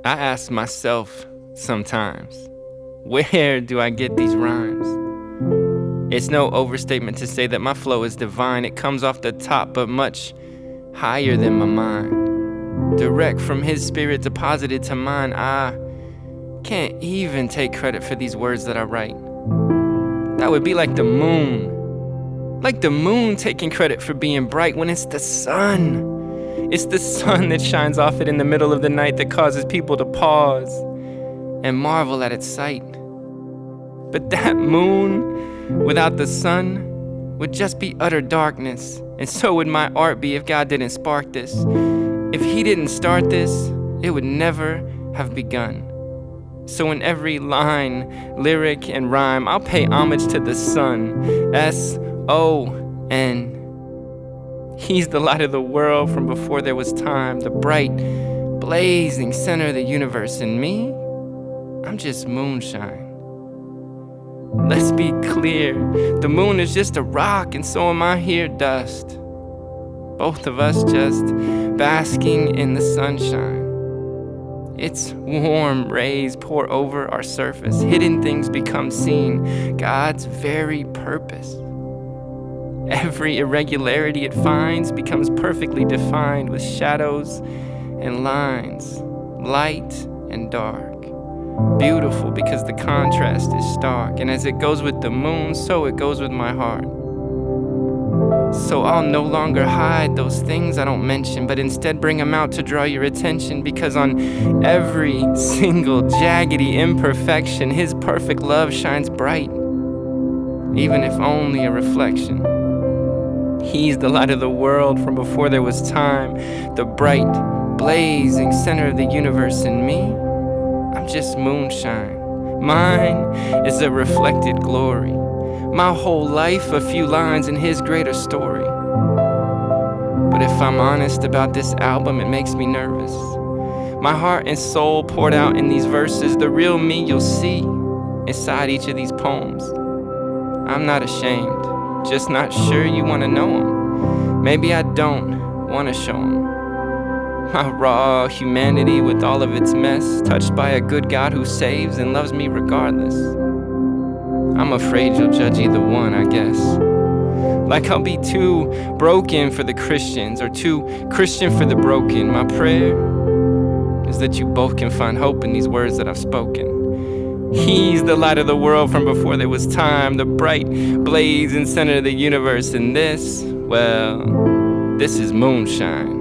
I ask myself sometimes, where do I get these rhymes? It's no overstatement to say that my flow is divine. It comes off the top, but much higher than my mind. Direct from his spirit deposited to mine. I can't even take credit for these words that I write. That would be like the moon. Like the moon taking credit for being bright when it's the sun. It's the sun that shines off it in the middle of the night that causes people to pause and marvel at its sight. But that moon without the sun would just be utter darkness, and so would my art be if God didn't spark this. If he didn't start this, it would never have begun. So in every line, lyric, and rhyme, I'll pay homage to the sun, S-O-N. He's the light of the world from before there was time, the bright, blazing center of the universe. And me, I'm just moonshine. Let's be clear, the moon is just a rock, and so am I here, dust. Both of us just basking in the sunshine. Its warm rays pour over our surface. Hidden things become seen, God's very purpose. Every irregularity it finds becomes perfectly defined with shadows and lines, light and dark. Beautiful because the contrast is stark, and as it goes with the moon, so it goes with my heart. So I'll no longer hide those things I don't mention, but instead bring them out to draw your attention, because on every single jaggedy imperfection, his perfect love shines bright, even if only a reflection. He's the light of the world from before there was time, the bright, blazing center of the universe. In me, I'm just moonshine. Mine is a reflected glory. My whole life, a few lines in his greater story. But if I'm honest about this album, it makes me nervous. My heart and soul poured out in these verses, the real me you'll see inside each of these poems. I'm not ashamed, just not sure you want to know them. Maybe I don't want to show them. My raw humanity with all of its mess, touched by a good God who saves and loves me regardless. I'm afraid you'll judge either one, I guess. Like I'll be too broken for the Christians or too Christian for the broken. My prayer is that you both can find hope in these words that I've spoken. He's the light of the world from before there was time, the bright blaze in center of the universe. And this, well, this is moonshine.